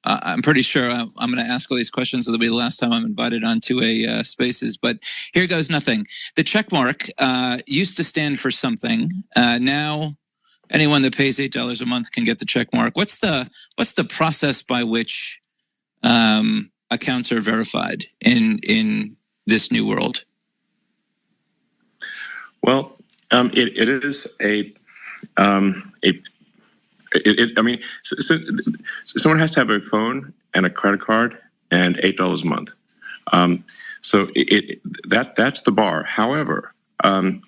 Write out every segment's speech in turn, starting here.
I'm pretty sure I'm going to ask all these questions. It'll be the last time I'm invited onto a Spaces, but here goes nothing. The check mark used to stand for something. Now, anyone that pays $8 a month can get the check mark. What's the process by which accounts are verified in this new world? Well, it is so someone has to have a phone and a credit card and $8 a month. So that's the bar. However,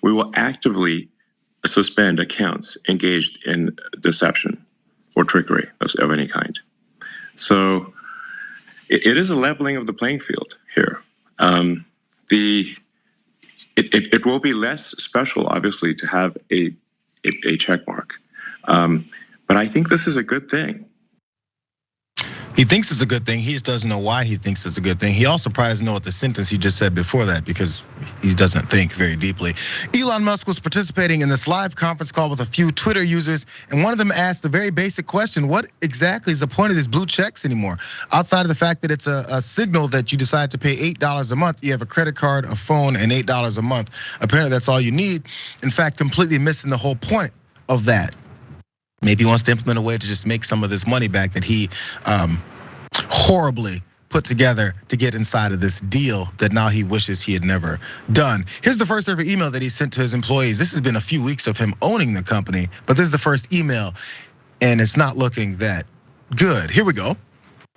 we will actively suspend accounts engaged in deception or trickery of any kind. So it is a leveling of the playing field here. It will be less special, obviously, to have a check mark. But I think this is a good thing. He thinks it's a good thing. He just doesn't know why he thinks it's a good thing. He also probably doesn't know what the sentence he just said before that, because he doesn't think very deeply. Elon Musk was participating in this live conference call with a few Twitter users, and one of them asked a very basic question: what exactly is the point of these blue checks anymore? Outside of the fact that it's a signal that you decide to pay $8 a month, you have a credit card, a phone, and $8 a month. Apparently that's all you need. In fact, completely missing the whole point of that. Maybe he wants to implement a way to just make some of this money back that he horribly put together to get inside of this deal that now he wishes he had never done. Here's the first ever email that he sent to his employees. This has been a few weeks of him owning the company, but this is the first email, and it's not looking that good. Here we go.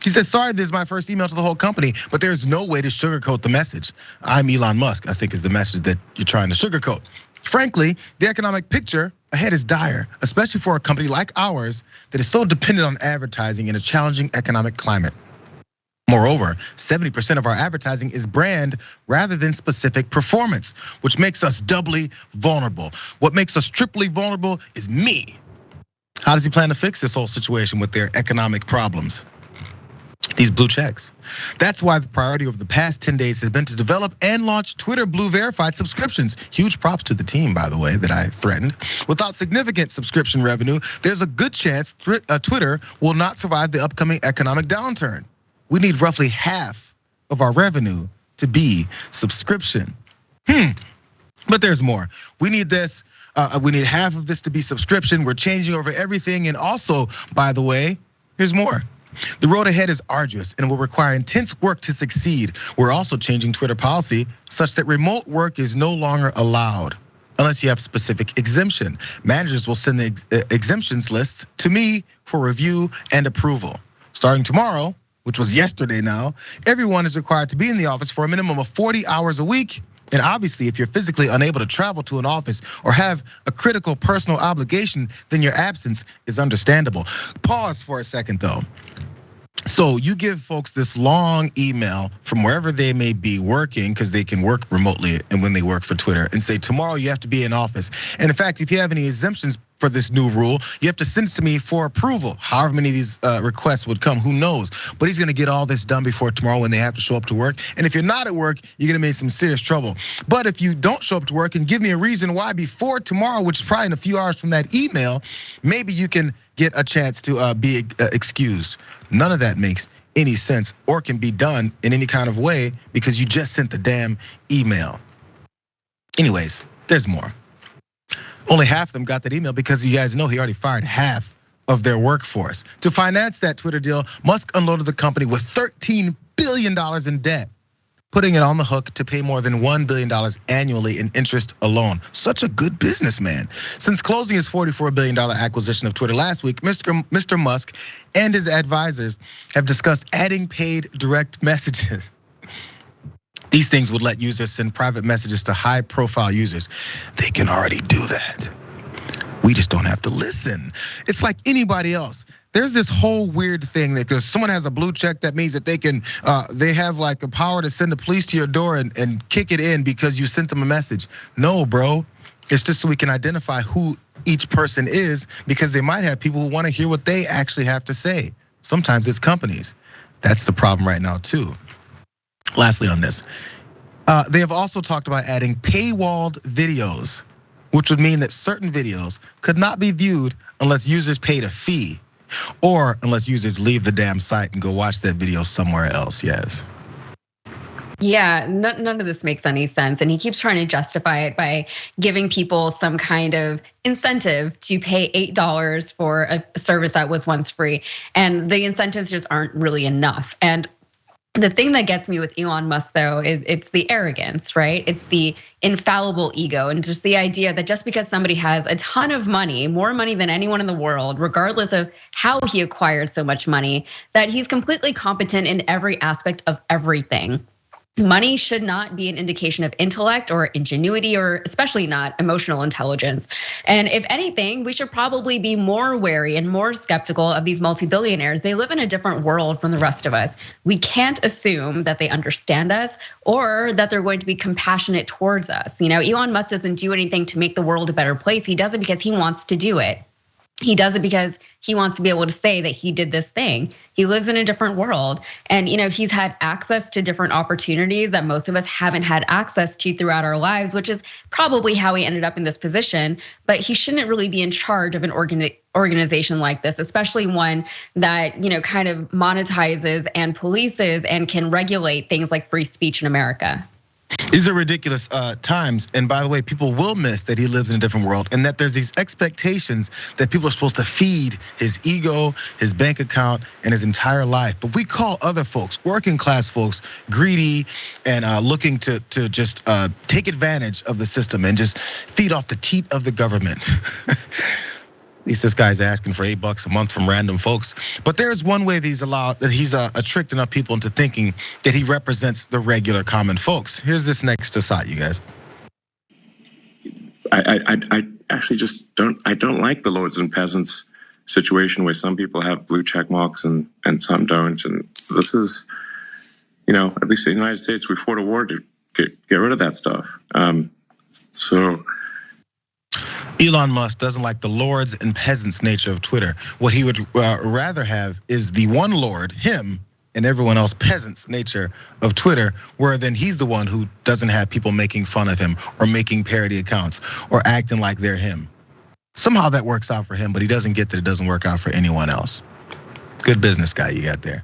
He says, sorry, this is my first email to the whole company, but there's no way to sugarcoat the message. I'm Elon Musk, I think is the message that you're trying to sugarcoat. Frankly, the economic picture ahead is dire, especially for a company like ours that is so dependent on advertising in a challenging economic climate. Moreover, 70% of our advertising is brand rather than specific performance, which makes us doubly vulnerable. What makes us triply vulnerable is me. How does he plan to fix this whole situation with their economic problems? These blue checks. That's why the priority over the past 10 days has been to develop and launch Twitter Blue verified subscriptions. Huge props to the team, by the way, that I threatened. Without significant subscription revenue, there's a good chance Twitter will not survive the upcoming economic downturn. We need roughly half of our revenue to be subscription. But there's more. We need this. We need half of this to be subscription. We're changing over everything. And also, by the way, here's more. The road ahead is arduous and will require intense work to succeed. We're also changing Twitter policy such that remote work is no longer allowed unless you have specific exemption. Managers will send the exemptions lists to me for review and approval. Starting tomorrow, which was yesterday now, everyone is required to be in the office for a minimum of 40 hours a week. And obviously, if you're physically unable to travel to an office or have a critical personal obligation, then your absence is understandable. Pause for a second though. So you give folks this long email from wherever they may be working, because they can work remotely and when they work for Twitter, and say tomorrow you have to be in office. And in fact, if you have any exemptions for this new rule, you have to send it to me for approval. However many of these requests would come, who knows? But he's gonna get all this done before tomorrow when they have to show up to work. And if you're not at work, you're gonna make some serious trouble. But if you don't show up to work and give me a reason why before tomorrow, which is probably in a few hours from that email, maybe you can get a chance to be excused. None of that makes any sense or can be done in any kind of way because you just sent the damn email. Anyways, there's more. Only half of them got that email because you guys know he already fired half of their workforce. To finance that Twitter deal, Musk unloaded the company with $13 billion in debt, putting it on the hook to pay more than $1 billion annually in interest alone. Such a good businessman. Since closing his $44 billion acquisition of Twitter last week, Mr. Musk and his advisors have discussed adding paid direct messages. These things would let users send private messages to high profile users. They can already do that. We just don't have to listen. It's like anybody else. There's this whole weird thing that because someone has a blue check, that means that they have like the power to send the police to your door and kick it in because you sent them a message. No, bro. It's just so we can identify who each person is, because they might have people who want to hear what they actually have to say. Sometimes it's companies. That's the problem right now too. Lastly on this, they have also talked about adding paywalled videos, which would mean that certain videos could not be viewed unless users paid a fee. or unless users leave the damn site and go watch that video somewhere else. Yes. Yeah, none of this makes any sense. And he keeps trying to justify it by giving people some kind of incentive to pay $8 for a service that was once free. And the incentives just aren't really enough. And the thing that gets me with Elon Musk, though, is it's the arrogance, right? It's the infallible ego, and just the idea that just because somebody has a ton of money, more money than anyone in the world, regardless of how he acquired so much money, that he's completely competent in every aspect of everything. Money should not be an indication of intellect or ingenuity, or especially not emotional intelligence. And if anything, we should probably be more wary and more skeptical of these multi-billionaires. They live in a different world from the rest of us. We can't assume that they understand us or that they're going to be compassionate towards us. Elon Musk doesn't do anything to make the world a better place. He does it because he wants to do it. He does it because he wants to be able to say that he did this thing. He lives in a different world. And he's had access to different opportunities that most of us haven't had access to throughout our lives, which is probably how he ended up in this position. But he shouldn't really be in charge of an organization like this, especially one that kind of monetizes and polices and can regulate things like free speech in America. These are ridiculous times. And by the way, people will miss that he lives in a different world and that there's these expectations that people are supposed to feed his ego, his bank account, and his entire life. But we call other folks, working class folks, greedy and looking to just take advantage of the system and just feed off the teat of the government. At least this guy's asking for $8 a month from random folks. But there's one way that he's tricked enough people into thinking that he represents the regular common folks. Here's this next aside, you guys. I actually just don't like the lords and peasants situation where some people have blue check marks and some don't. And this is, at least in the United States, we fought a war to get rid of that stuff. So. Elon Musk doesn't like the lords and peasants nature of Twitter. What he would rather have is the one lord, him, and everyone else peasants nature of Twitter, where then he's the one who doesn't have people making fun of him or making parody accounts or acting like they're him. Somehow that works out for him, but he doesn't get that it doesn't work out for anyone else. Good business guy you got there.